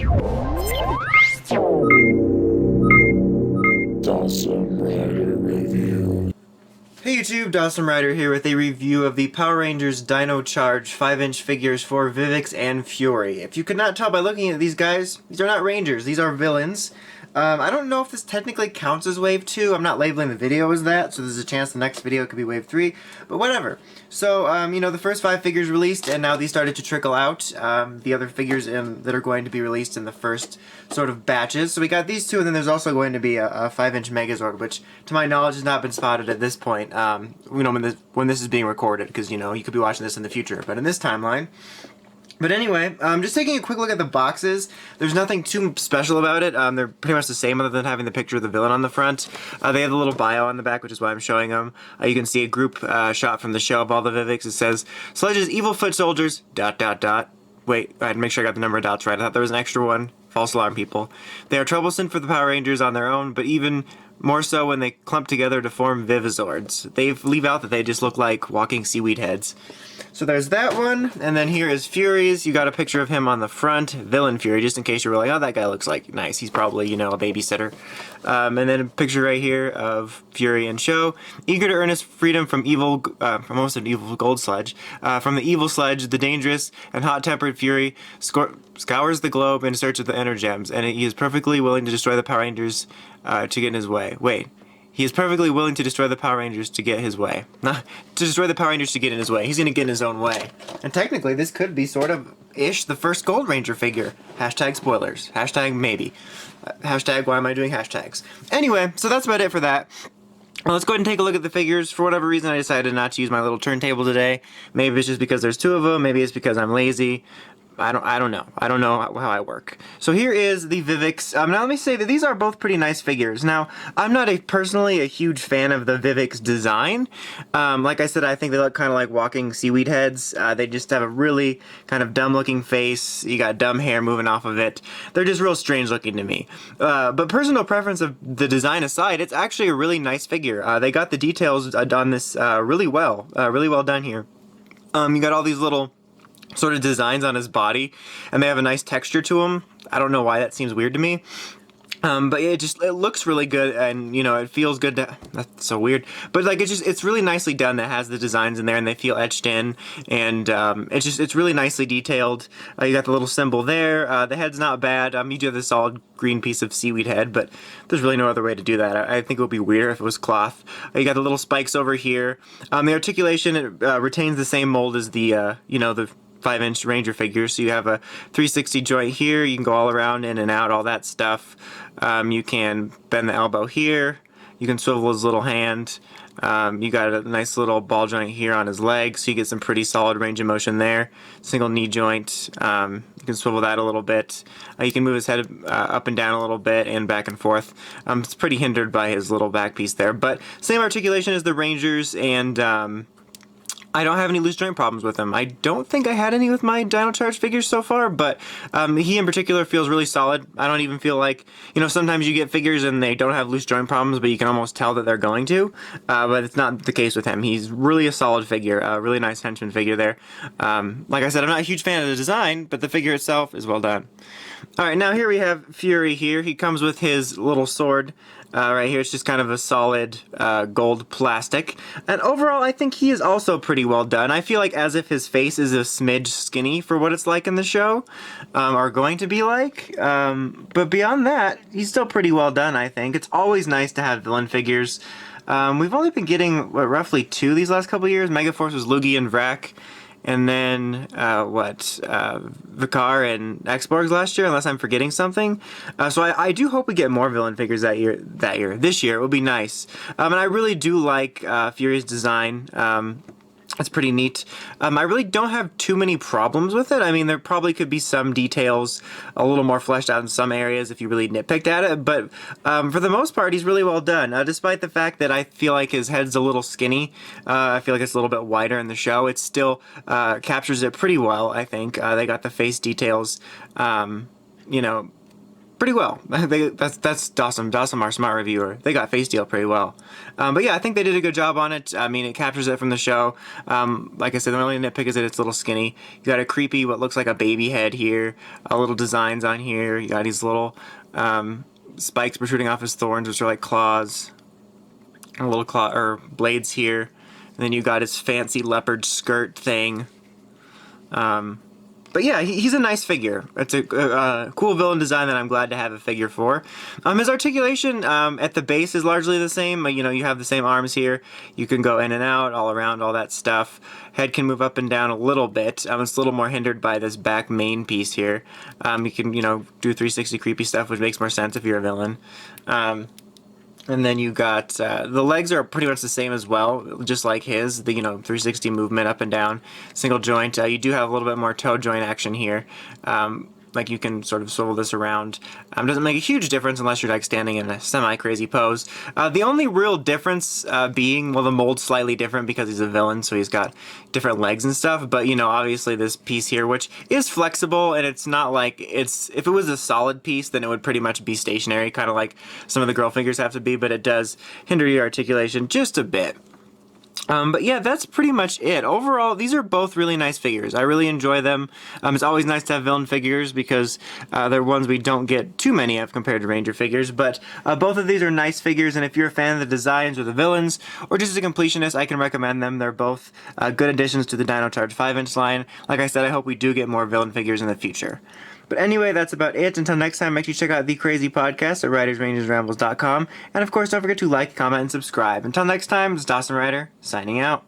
Dawson Rider Review. Hey YouTube, Dawson Rider here with a review of the Power Rangers Dino Charge 5-inch figures for Vivix and Fury. If you could not tell by looking at these guys, these are not Rangers, these are villains. I don't know if this technically counts as Wave 2, I'm not labeling the video as that, so there's a chance the next video could be Wave 3, but whatever. So, you know, the first 5 figures released, and now these started to trickle out, the other figures that are going to be released in the first sort of batches. So we got these two, and then there's also going to be a 5-inch Megazord, which, to my knowledge, has not been spotted at this point, you know, when this is being recorded, because, you know, you could be watching this in the future, but in this timeline. But anyway, just taking a quick look at the boxes, there's nothing too special about it. They're pretty much the same other than having the picture of the villain on the front. They have a little bio on the back, which is why I'm showing them. You can see a group shot from the show of all the Vivix. It says, Sledge's evil foot soldiers, ... Wait, I had to make sure I got the number of dots right. I thought there was an extra one. False alarm, people. They are troublesome for the Power Rangers on their own, but even more so when they clump together to form Vivizords. They leave out that they just look like walking seaweed heads. So there's that one, and then here is Fury's. You got a picture of him on the front, Villain Fury, just in case you were like, oh, that guy looks like nice. He's probably, you know, a babysitter. And then a picture right here of Fury and Show, eager to earn his freedom from almost an evil gold sludge, from the evil sludge, the dangerous and hot-tempered Fury scours the globe in search of the inner gems, and he is perfectly willing to destroy the Power Rangers to get in his way. Wait. He is perfectly willing to destroy the Power Rangers to get his way. To destroy the Power Rangers to get in his way. He's gonna get in his own way. And technically, this could be sort of-ish the first Gold Ranger figure. Hashtag spoilers. Hashtag maybe. Hashtag why am I doing hashtags? Anyway, so that's about it for that. Well, let's go ahead and take a look at the figures. For whatever reason, I decided not to use my little turntable today. Maybe it's just because there's 2 of them. Maybe it's because I'm lazy. I don't know. I don't know how I work. So here is the Vivix. Now let me say that these are both pretty nice figures. Now, I'm not personally a huge fan of the Vivix design. Like I said, I think they look kind of like walking seaweed heads. They just have a really kind of dumb looking face. You got dumb hair moving off of it. They're just real strange looking to me. But personal preference of the design aside, it's actually a really nice figure. They got the details on this really well done here. You got all these little sort of designs on his body, and they have a nice texture to them. I don't know why that seems weird to me. But it looks really good, and you know, it feels good to, that's so weird, but like it's really nicely done. That has the designs in there and they feel etched in, and it's really nicely detailed. You got the little symbol there. The head's not bad. You do have the solid green piece of seaweed head, but there's really no other way to do that. I think it would be weird if it was cloth. You got the little spikes over here. The articulation, it retains the same mold as the you know, the 5-inch Ranger figure, so you have a 360 joint here. You can go all around, in and out, all that stuff. You can bend the elbow here. You can swivel his little hand. You got a nice little ball joint here on his leg, so you get some pretty solid range of motion there. Single knee joint. You can swivel that a little bit. You can move his head up and down a little bit and back and forth. It's pretty hindered by his little back piece there, but same articulation as the Rangers, and I don't have any loose joint problems with him. I don't think I had any with my Dino Charge figures so far, but he in particular feels really solid. I don't even feel like, you know, sometimes you get figures and they don't have loose joint problems, but you can almost tell that they're going to. But it's not the case with him. He's really a solid figure, a really nice henchman figure there. Like I said, I'm not a huge fan of the design, but the figure itself is well done. Alright, now here we have Fury here. He comes with his little sword. Right here, it's just kind of a solid gold plastic. And overall, I think he is also pretty well done. I feel like as if his face is a smidge skinny for what it's like in the show, or going to be like. But beyond that, he's still pretty well done, I think. It's always nice to have villain figures. We've only been getting, what, roughly 2 these last couple years. Megaforce was Luigi and Vrak. And then, Vicar and X-Borgs last year, unless I'm forgetting something. So I do hope we get more villain figures this year. It would be nice. And I really do like Fury's design. It's pretty neat. I really don't have too many problems with it. I mean, there probably could be some details a little more fleshed out in some areas if you really nitpicked at it, but for the most part, he's really well done. Despite the fact that I feel like his head's a little skinny, I feel like it's a little bit wider in the show, it still captures it pretty well, I think. They got the face details, you know, pretty well. That's awesome. Awesome, our smart reviewer. They got Face Deal pretty well. But yeah, I think they did a good job on it. I mean, it captures it from the show. Like I said, the only nitpick is that it's a little skinny. You got a creepy, what looks like a baby head here. Little designs on here. You got these little spikes protruding off his thorns, which are like claws. And little claw or blades here. And then you got his fancy leopard skirt thing. But yeah, he's a nice figure. It's a cool villain design that I'm glad to have a figure for. His articulation at the base is largely the same. You know, you have the same arms here. You can go in and out, all around, all that stuff. Head can move up and down a little bit. It's a little more hindered by this back main piece here. You can, you know, do 360 creepy stuff, which makes more sense if you're a villain. And then you got, the legs are pretty much the same as well, just like his, the, you know, 360 movement up and down, single joint. You do have a little bit more toe joint action here. Like you can sort of swivel this around. Doesn't make a huge difference unless you're like standing in a semi-crazy pose. The only real difference being, well, the mold's slightly different because he's a villain, so he's got different legs and stuff. But, you know, obviously this piece here, which is flexible, and it's not like if it was a solid piece, then it would pretty much be stationary, kind of like some of the girl figures have to be, but it does hinder your articulation just a bit. But yeah, that's pretty much it. Overall, these are both really nice figures. I really enjoy them. It's always nice to have villain figures because they're ones we don't get too many of compared to Ranger figures. But both of these are nice figures, and if you're a fan of the designs or the villains, or just a completionist, I can recommend them. They're both good additions to the Dino Charge 5-inch line. Like I said, I hope we do get more villain figures in the future. But anyway, that's about it. Until next time, make sure you check out The Crazy Podcast at writersrangersrambles.com. And of course, don't forget to like, comment, and subscribe. Until next time, it's Dawson Ryder, signing out.